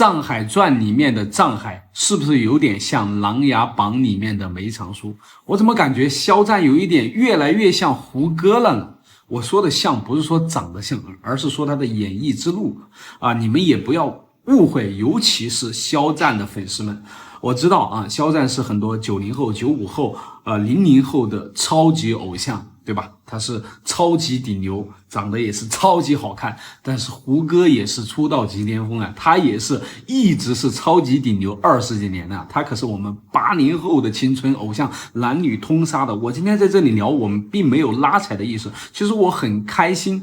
《藏海传》里面的藏海是不是有点像《琅琊榜》里面的梅长苏？我怎么感觉肖战有一点越来越像胡歌了呢？我说的像不是说长得像，而是说他的演绎之路啊，你们也不要误会，尤其是肖战的粉丝们。我知道啊，肖战是很多90后、95后、00后的超级偶像，对吧？他是超级顶流，长得也是超级好看。但是胡歌也是出道即巅峰啊，他也是一直是超级顶流20几年了，他可是我们80后的青春偶像，男女通杀的。我今天在这里聊，我们并没有拉踩的意思，其实我很开心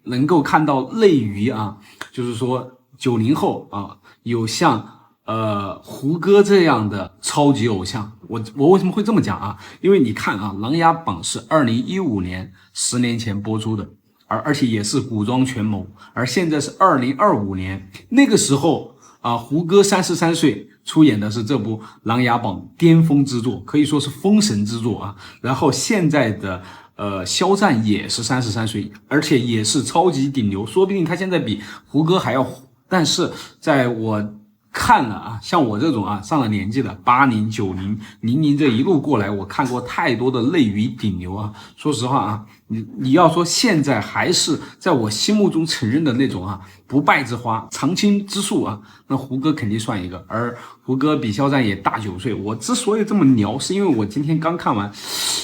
能够看到类于啊，就是说90后啊，有像胡歌这样的超级偶像。我为什么会这么讲啊？因为你看啊，《琅琊榜》是2015年10年前播出的，而且也是古装权谋，而现在是2025年，那个时候啊，胡歌33岁出演的是这部《琅琊榜》巅峰之作，可以说是封神之作啊。然后现在的肖战也是33岁，而且也是超级顶流，说不定他现在比胡歌还要火。但是在我看了啊，像我这种啊上了年纪的80、90、00这一路过来，我看过太多的类于顶流啊。说实话啊，你要说现在还是在我心目中承认的那种啊不败之花、常青之树啊，那胡歌肯定算一个。而胡歌比肖战也大9岁。我之所以这么聊，是因为我今天刚看完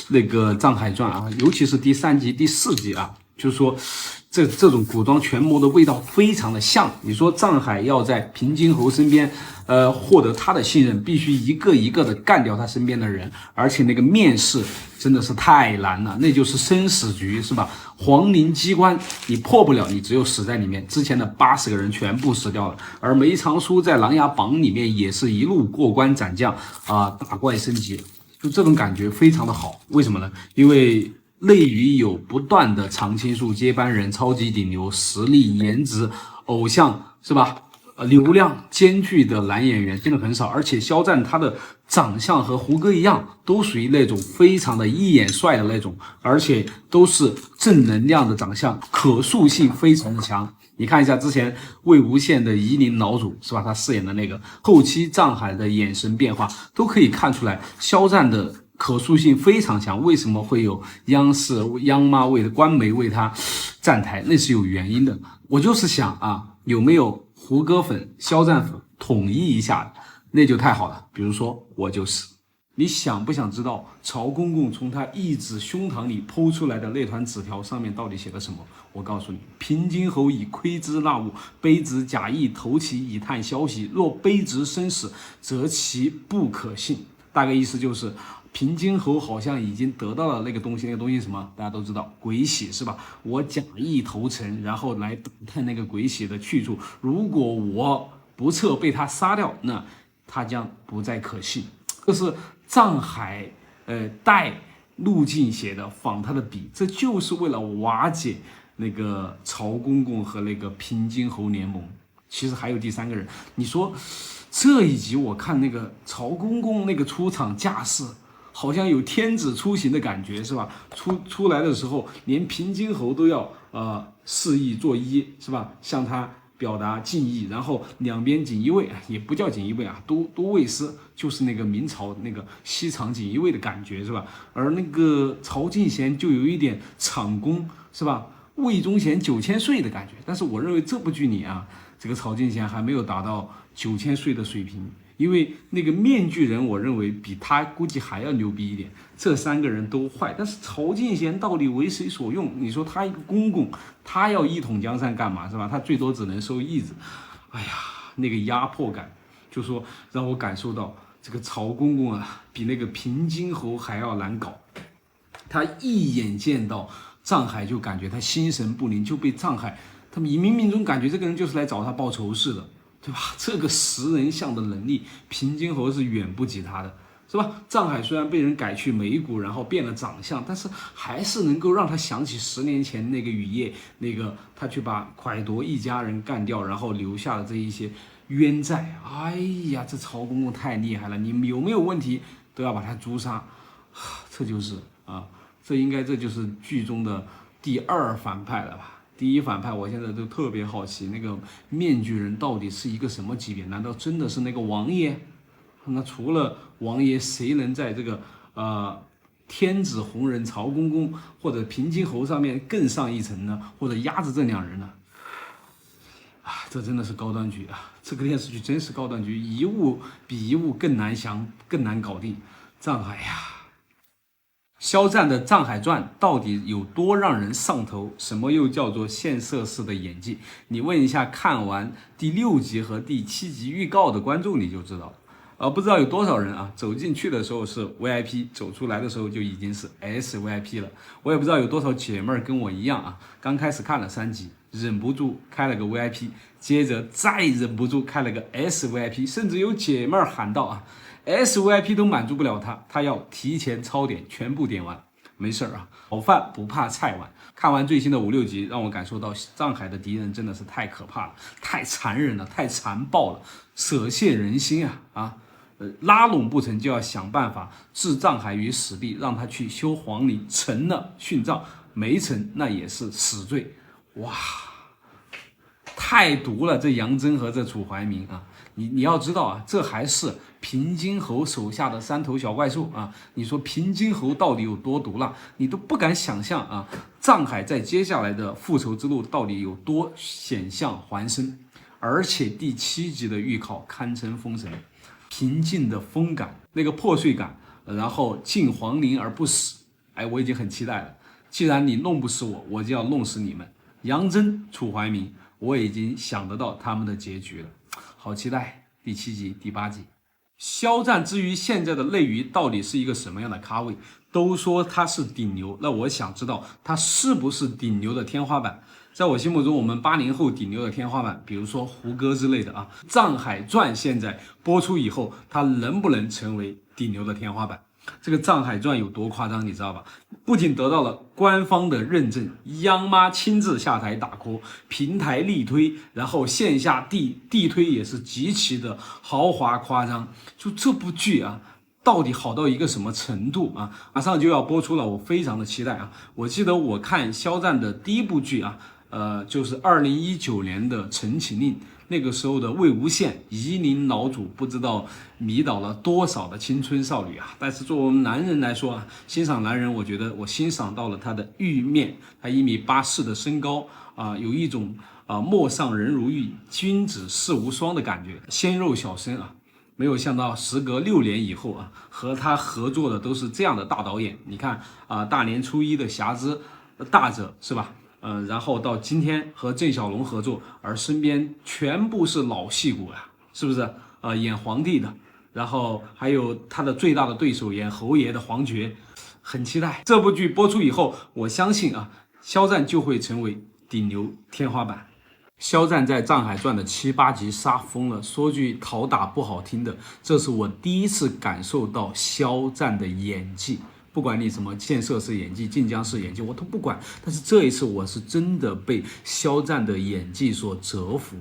那个《藏海传》啊，尤其是第3集、第4集啊，就是说这种古装权谋的味道非常的像。你说藏海要在平津侯身边获得他的信任，必须一个一个的干掉他身边的人，而且那个面试真的是太难了，那就是生死局，是吧？皇陵机关你破不了，你只有死在里面。之前的80个人全部死掉了。而梅长苏在《琅琊榜》里面也是一路过关斩将啊，打怪升级，就这种感觉非常的好。为什么呢？因为类于有不断的常青树接班人、超级顶流、实力、颜值、偶像，是吧？流量兼具的男演员真的很少。而且肖战他的长相和胡歌一样，都属于那种非常的一眼帅的那种，而且都是正能量的长相，可塑性非常的强。你看一下之前魏无羡的夷陵老祖，是吧？他饰演的那个后期藏海的眼神变化，都可以看出来肖战的可塑性非常强。为什么会有央视央妈官媒为他站台？那是有原因的。我就是想啊，有没有胡歌粉、肖战粉统一一下，那就太好了。比如说我就是。你想不想知道曹公公从他义子胸膛里剖出来的那团纸条上面到底写了什么？我告诉你，平津侯以窥之纳物，卑职假意投其以探消息，若卑职生死，则其不可信。大概意思就是平津侯好像已经得到了那个东西，那个东西什么大家都知道，鬼血，是吧？我假意投诚，然后来打探那个鬼血的去处，如果我不测被他杀掉，那他将不再可信。这是藏海带陆进写的仿他的笔，这就是为了瓦解那个曹公公和那个平津侯联盟。其实还有第3个人。你说这一集我看那个曹公公那个出场架势，好像有天子出行的感觉，是吧？出来的时候连平津侯都要示意作揖，是吧？向他表达敬意，然后两边锦衣卫也不叫锦衣卫啊，都尉师，就是那个明朝那个西厂锦衣卫的感觉，是吧？而那个曹进贤就有一点厂公，是吧？魏忠贤9000岁的感觉。但是我认为这部剧里啊，这个曹进贤还没有达到9000岁的水平，因为那个面具人，我认为比他估计还要牛逼一点。这3个人都坏，但是曹进贤到底为谁所用？你说他一个公公，他要一统江山干嘛，是吧？他最多只能收义子。哎呀，那个压迫感，就说让我感受到这个曹公公啊，比那个平津侯还要难搞。他一眼见到藏海就感觉他心神不宁，就被藏海他们冥冥中感觉这个人就是来找他报仇似的，对吧？这个识人相的能力，平津侯是远不及他的，是吧？藏海虽然被人改去眉骨，然后变了长相，但是还是能够让他想起10年前那个雨夜，那个他去把蒯夺一家人干掉，然后留下的这一些冤债。哎呀，这曹公公太厉害了，你们有没有问题都要把他诛杀。这就是啊，这就是剧中的第2反派了吧？第一反派，我现在都特别好奇，那个面具人到底是一个什么级别？难道真的是那个王爷？那除了王爷，谁能在这个天子红人曹公公或者平津侯上面更上一层呢？或者压着这两人呢？啊，这真的是高端局啊！这个电视剧真是高端局，一物比一物更难降，更难搞定。藏海呀，肖战的《藏海传》到底有多让人上头？什么又叫做献色式的演技？你问一下看完第6集和第7集预告的观众，你就知道了。不知道有多少人啊，走进去的时候是 VIP， 走出来的时候就已经是 SVIP 了。我也不知道有多少姐妹儿跟我一样啊，刚开始看了3集，忍不住开了个 VIP， 接着再忍不住开了个 SVIP， 甚至有姐妹儿喊道啊 ，SVIP 都满足不了她要提前超点，全部点完。没事啊，好饭不怕菜晚。看完最新的5、6集，让我感受到藏海的敌人真的是太可怕了，太残忍了，太残暴了，舍泄人心啊！拉拢不成就要想办法置藏海于死地，让他去修皇陵，成了殉葬，没成那也是死罪。哇，太毒了！这杨真和这楚怀民啊，你要知道啊，这还是平津侯手下的3头小怪兽啊！你说平津侯到底有多毒辣，你都不敢想象啊！藏海在接下来的复仇之路到底有多险象环生，而且第7集的预告堪称封神。平静的风感，那个破碎感，然后进皇陵而不死，哎，我已经很期待了。既然你弄不死我，我就要弄死你们。杨真、楚怀民，我已经想得到他们的结局了，好期待第7集、第8集。肖战至于现在的内娱到底是一个什么样的咖位？都说他是顶流，那我想知道他是不是顶流的天花板？在我心目中，我们80后顶流的天花板，比如说胡歌之类的啊，《藏海传》现在播出以后，他能不能成为顶流的天花板？这个《藏海传》有多夸张，你知道吧？不仅得到了官方的认证，央妈亲自下台打 call， 平台力推，然后线下地推也是极其的豪华夸张。就这部剧啊，到底好到一个什么程度啊？马上就要播出了，我非常的期待啊！我记得我看肖战的第1部剧啊，就是2019年的《陈情令》。那个时候的魏无羡夷陵老主，不知道迷倒了多少的青春少女啊！但是作为我们男人来说啊，欣赏男人，我觉得我欣赏到了他的玉面，他1.84米的身高啊，有一种陌上人如玉，君子世无双的感觉，鲜肉小生啊！没有想到时隔6年以后啊，和他合作的都是这样的大导演。你看啊，大年初一的侠之大者是吧？然后到今天和郑晓龙合作，而身边全部是老戏骨呀，是不是？演皇帝的，然后还有他的最大的对手演侯爷的黄觉，很期待这部剧播出以后，我相信啊，肖战就会成为顶流天花板。肖战在《藏海传》的7、8集杀疯了，说句讨打不好听的，这是我第一次感受到肖战的演技。不管你什么建设式演技、晋江式演技，我都不管。但是这一次，我是真的被肖战的演技所折服。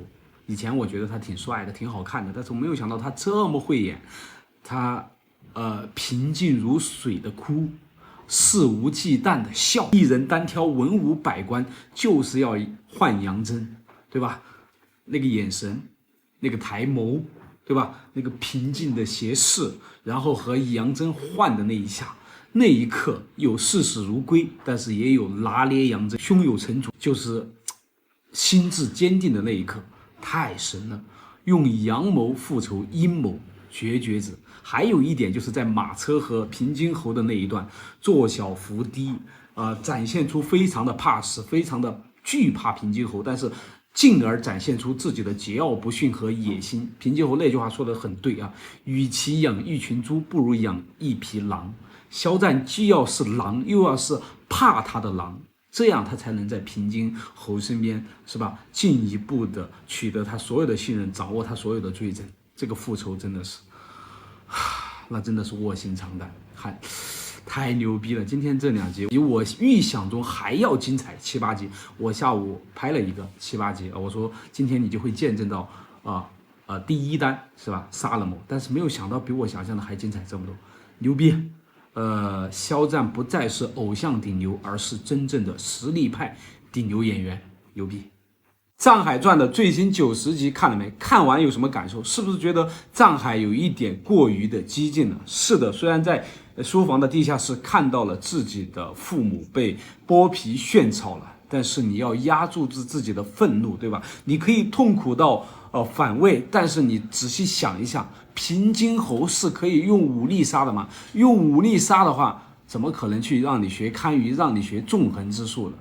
以前我觉得他挺帅的、挺好看的，但是我没有想到他这么会演。他平静如水的哭，肆无忌惮的笑，一人单挑文武百官，就是要换杨真，对吧？那个眼神，那个抬眸，对吧？那个平静的斜视，然后和杨真换的那一下。那一刻有视死如归，但是也有拿捏杨真胸有成竹，就是心智坚定的那一刻，太神了！用阳谋复仇，阴谋绝绝子。还有一点就是在马车和平津侯的那一段，做小伏低，展现出非常的怕死，非常的惧怕平津侯，但是进而展现出自己的桀骜不驯和野心。平津侯那句话说的很对啊，与其养一群猪，不如养一匹狼。肖战既要是狼，又要是怕他的狼，这样他才能在平津侯身边，是吧？进一步的取得他所有的信任，掌握他所有的罪证。这个复仇真的是，那真的是卧薪尝胆，太牛逼了！今天这2集比我预想中还要精彩，7、8集。我下午拍了一个7、8集，我说今天你就会见证到第1单是吧？杀了某，但是没有想到比我想象的还精彩这么多，牛逼！肖战不再是偶像顶流，而是真正的实力派顶流演员。牛逼！《藏海传》的最新90集看了没？看完有什么感受？是不是觉得藏海有一点过于的激进了？是的，虽然在书房的地下室看到了自己的父母被剥皮炫炒了，但是你要压住自己的愤怒，对吧？你可以痛苦到反胃，但是你仔细想一想，平津侯是可以用武力杀的吗？用武力杀的话，怎么可能去让你学堪舆，让你学纵横之术呢？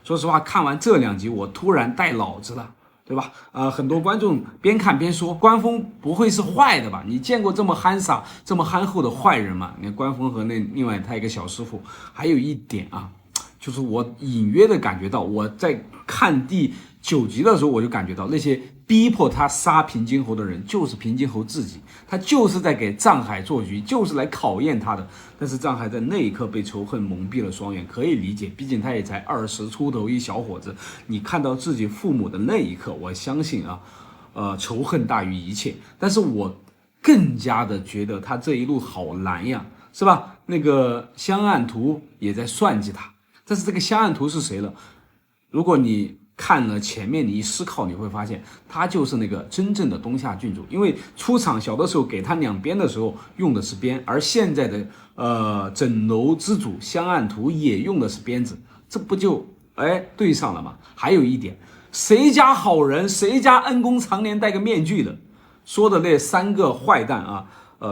说实话，看完这2集，我突然带脑子了，对吧？很多观众边看边说，关公不会是坏的吧？你见过这么憨傻、这么憨厚的坏人吗？你看关公和那另外他一个小师傅，还有一点啊，就是我隐约的感觉到，我在看第9集的时候，我就感觉到那些逼迫他杀平津侯的人，就是平津侯自己，他就是在给藏海做局，就是来考验他的。但是藏海在那一刻被仇恨蒙蔽了双眼，可以理解，毕竟他也才20出头一小伙子。你看到自己父母的那一刻，我相信啊，仇恨大于一切。但是我更加的觉得他这一路好难呀，是吧？那个香案图也在算计他，但是这个香案图是谁了？如果你看了前面，你一思考，你会发现他就是那个真正的东夏郡主。因为出场小的时候给他2鞭的时候用的是鞭，而现在的枕楼之主香案图也用的是鞭子，这不就对上了吗？还有一点，谁家好人，谁家恩公常年戴个面具的？说的那3个坏蛋啊，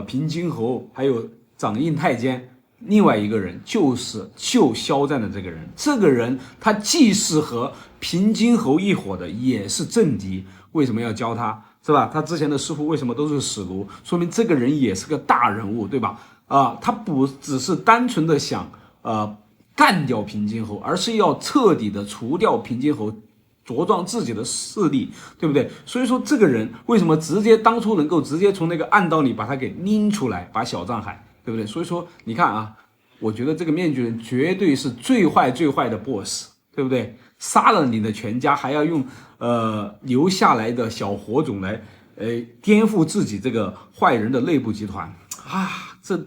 平津侯还有掌印太监。另外一个人就是救肖战的这个人，这个人他既是和平津侯一伙的，也是政敌。为什么要教他，是吧？他之前的师傅为什么都是死奴？说明这个人也是个大人物，对吧？他不只是单纯的想干掉平津侯，而是要彻底的除掉平津侯，茁壮自己的势力，对不对？所以说这个人为什么当初能够直接从那个暗道里把他给拎出来，把小藏海，对不对？所以说你看啊，我觉得这个面具人绝对是最坏的 boss， 对不对？杀了你的全家，还要用留下来的小火种来颠覆自己这个坏人的内部集团啊！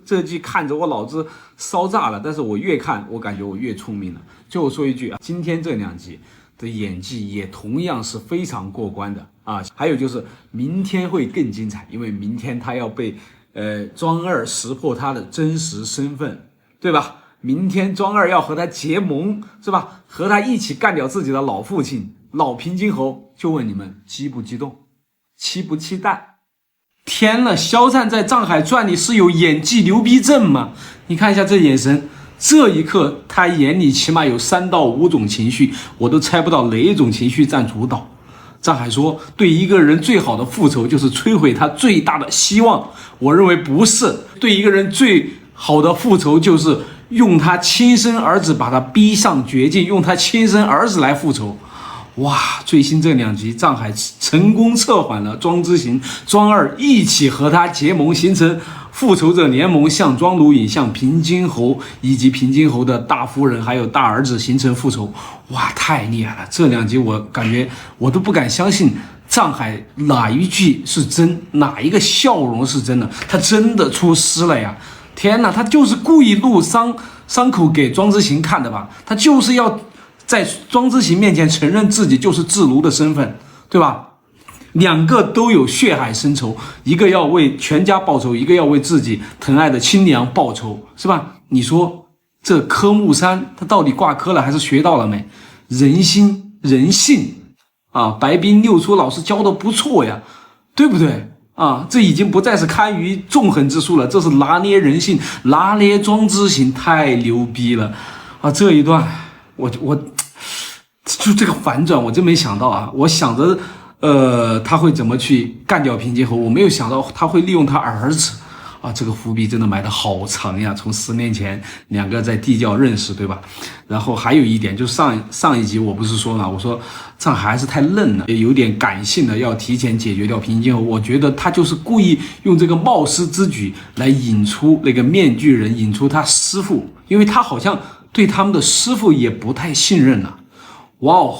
这季看着我脑子烧炸了，但是我越看我感觉我越聪明了。最后说一句啊，今天这2集的演技也同样是非常过关的啊！还有就是明天会更精彩，因为明天他要被庄二识破他的真实身份，对吧？明天庄二要和他结盟，是吧？和他一起干掉自己的老父亲老平津侯。就问你们激不激动，期不期待？天了，肖战在《藏海传》里是有演技牛逼症吗？你看一下这眼神，这一刻他眼里起码有3到5种情绪，我都猜不到哪一种情绪占主导。藏海说，对一个人最好的复仇就是摧毁他最大的希望。我认为不是，对一个人最好的复仇就是用他亲生儿子把他逼上绝境，用他亲生儿子来复仇。哇，最新这2集，藏海成功策缓了庄之行、庄二一起和他结盟，形成复仇者联盟，向庄如影、向平津侯以及平津侯的大夫人还有大儿子形成复仇。哇，太厉害了！这2集我感觉我都不敢相信藏海哪一句是真，哪一个笑容是真的，他真的出师了呀！天哪，他就是故意录伤口给庄之行看的吧？他就是要在庄之行面前承认自己就是智奴的身份，对吧？2个都有血海深仇，一个要为全家报仇，一个要为自己疼爱的亲娘报仇，是吧？你说这科目3他到底挂科了还是学到了没？人心人性啊，白冰六出老师教的不错呀，对不对啊？这已经不再是堪舆纵横之术了，这是拿捏人性，拿捏庄之行，太牛逼了啊！这一段我就这个反转我真没想到啊！我想着他会怎么去干掉平津侯，我没有想到他会利用他儿子啊！这个伏笔真的埋得好长呀，从10年前2个在地窖认识，对吧？然后还有一点，就上一集我不是说了，我说藏海还是太嫩了，也有点感性的，要提前解决掉平津侯。我觉得他就是故意用这个冒失之举来引出那个面具人，引出他师傅，因为他好像对他们的师傅也不太信任了。哇哦！